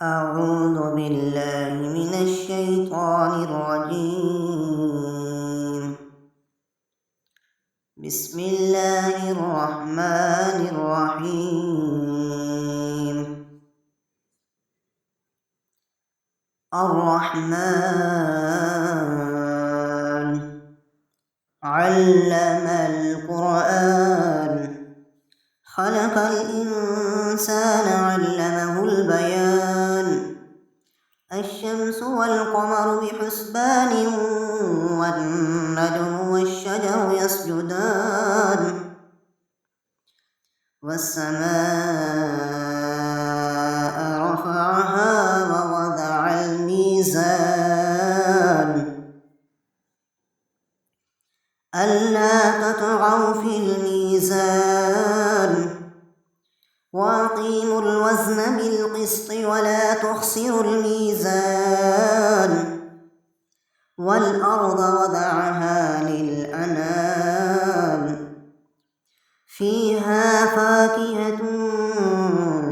أعوذ بالله من الشيطان الرجيم. بسم الله الرحمن الرحيم. الرحمن علم القرآن خلق الإنسان علمه البيان الشمس والقمر بحسبان والنجم والشجر يسجدان والسماء رفعها ووضع الميزان ألا تطغوا في الميزان وأقيموا الوزن بالقسط ولا تخسروا الميزان والأرض وضعها للأنام فيها فاكهة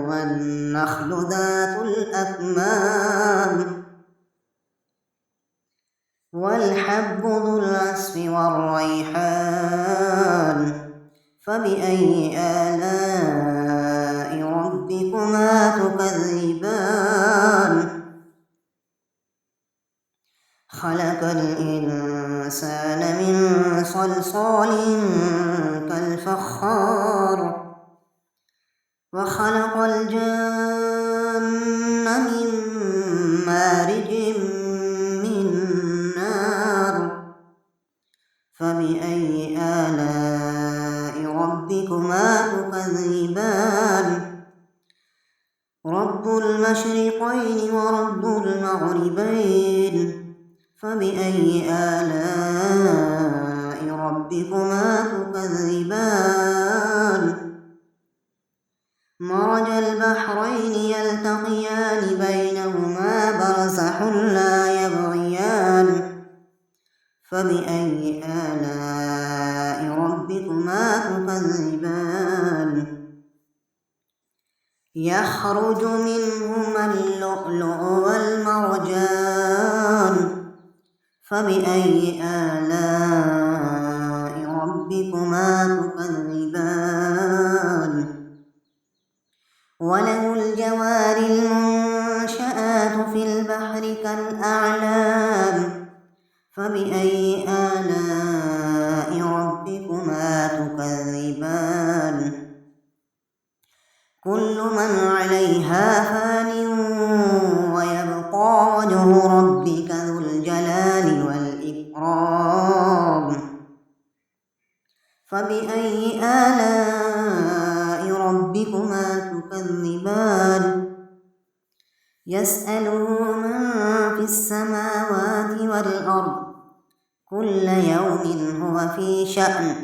والنخل ذات الأكمام والحب ذو العصف والريحان فبأي آلاء ربكما تكذبان خلق الإنسان من صلصال كالفخار وخلق الجن من مارج من نار فبأي آلاء ربكما تكذبان رب المشرقين ورب المغربين فبأي آلاء ربكما تكذبان مرج البحرين يلتقيان بينهما برزخ لا يبغيان فبأي آلاء ربكما تكذبان يخرج منهما اللؤلؤ والمرجان فبأي آلاء ربكما تكذبان وله الجوار المنشآت في البحر كالأعلام فبأي آلاء ربكما تكذبان كل من عليها فان ويبقى وجه ربك ذو الجلال والإكرام فبأي آلاء ربكما تكذبان يسأله من في السماوات والأرض كل يوم هو في شأن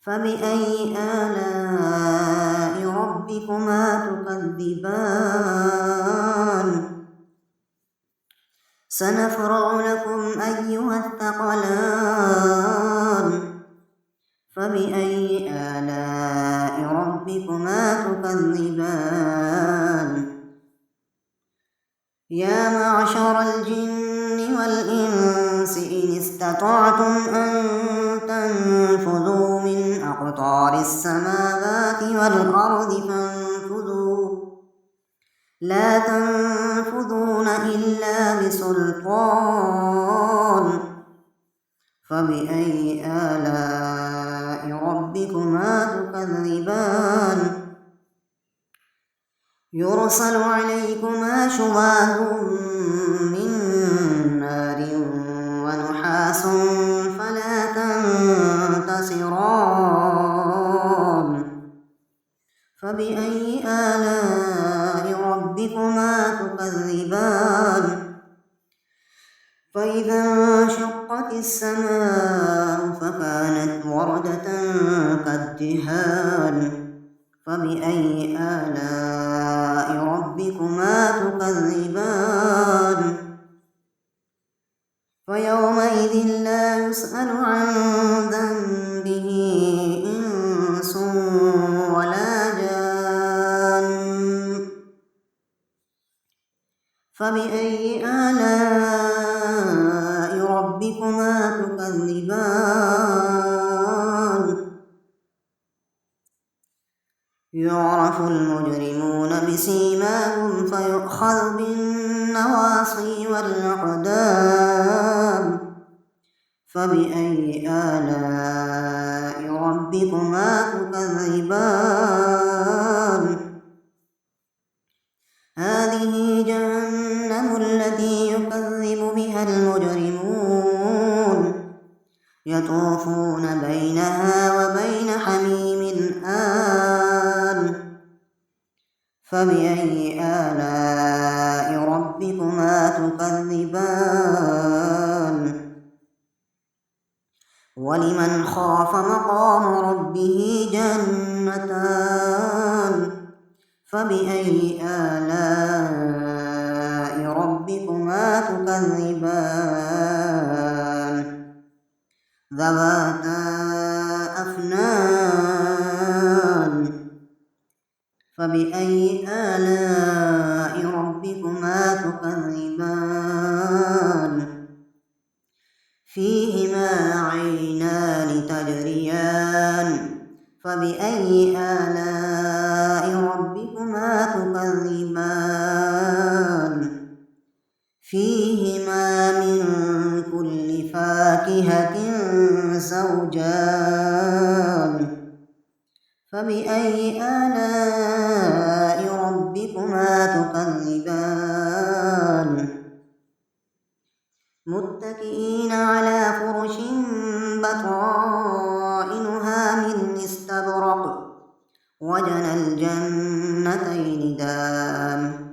فبأي آلاء ربكما تكذبان سنفرغ لكم أيها الثقلان فبأي آلاء ربكما تكذبان يا معشر الجن والإنس إن استطعتم أن تنفذوا من أقطار السماوات والأرض فانفذوا لا تنفذون إلا بسلطان فبأي آلاء ربكما تكذبان يرسل عليكما شواظ من نار ونحاس فلا تنتصران فبأي آلاء ربكما تكذبان فإذا انشقت السماء فكانت وردة كالدهان فبأي آلاء ربكما تكذبان فيومئذ لا يسأل عن ذنبه إنس ولا جان فبأي آلاء ربكما تكذبان يعرف المجرمون بسيماهم فيؤخذ بالنواصي والأقدام فبأي آلاء ربكما تكذبان هذه جهنم التي يكذب بها المجرمون يطوفون بينها وبين حميم آن فبأي آلاء ربكما تكذبان ولمن خاف مقام ربه جنتان فبأي آلاء ربكما تكذبان ذواتا أفنان فبأي آلاء ربكما تكذبان فيهما عينان تجريان فبأي آلاء ربكما تكذبان فيهما من كل فاكهة زوجان فبأي آلاء ربكما تكذبان متكئين على فرش بطائنها من استبرق وجنى الجنتين دان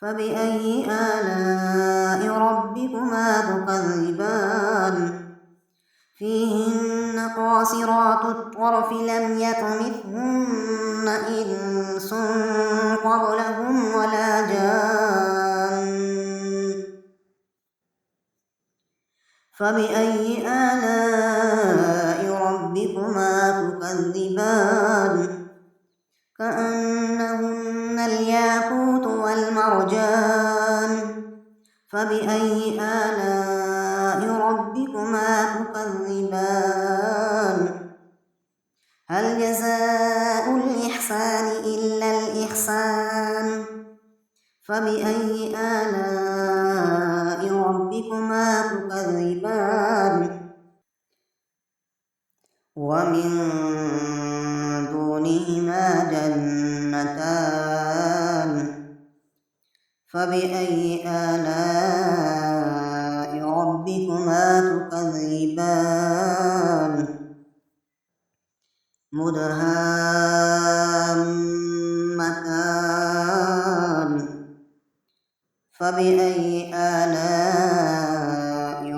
فبأي آلاء ربكما تكذبان فيهن قاصرات الطرف لم يطمثهن إنس قبلهم ولا جان فبأي آلاء ربكما تكذبان كأنهن الياقوت والمرجان فبأي آلاء ربكما تكذبان هل جزاء الإحسان إلا الإحسان فبأي آلاء ربكما تكذبان ومن دونهما جنتان فبأي آلاء ربكما تكذبان مدهامتان فبأي آلاء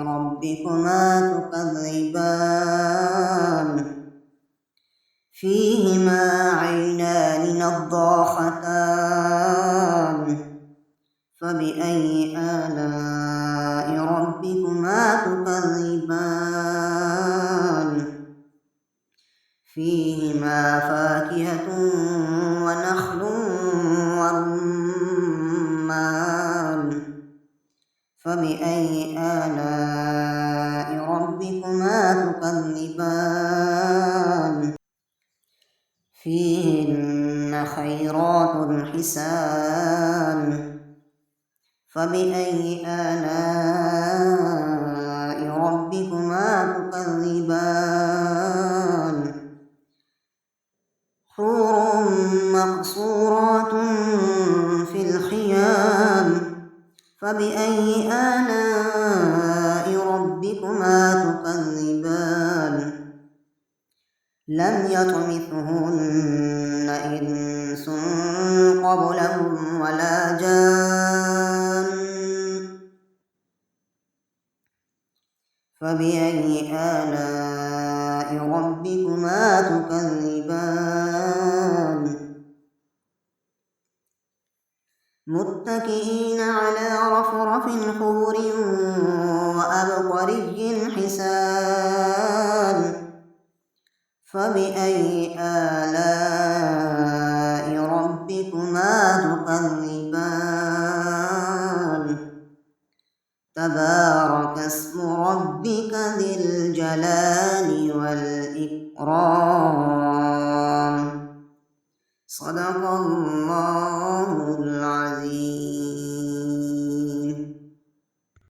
ربكما تكذبان فيهما عينان نضاختان فبأي آلاء ربكما تكذبان فيهما فاكهة ونخل ورمان فبأي آلاء ربكما تكذبان فيهن خيرات حسان فبأي آلاء ربكما تكذبان حور مقصورات في الخيام فبأي آلاء ربكما تكذبان لم يطمثهن إنس قبلهم ولا جان فبأي آلاء ربكما تكذبان متكئين على رفرف خضر وأبقري حسان فبأي آلاء ربكما تكذبان تبارك اسم ربك ذي الجلال والإكرام. صدق الله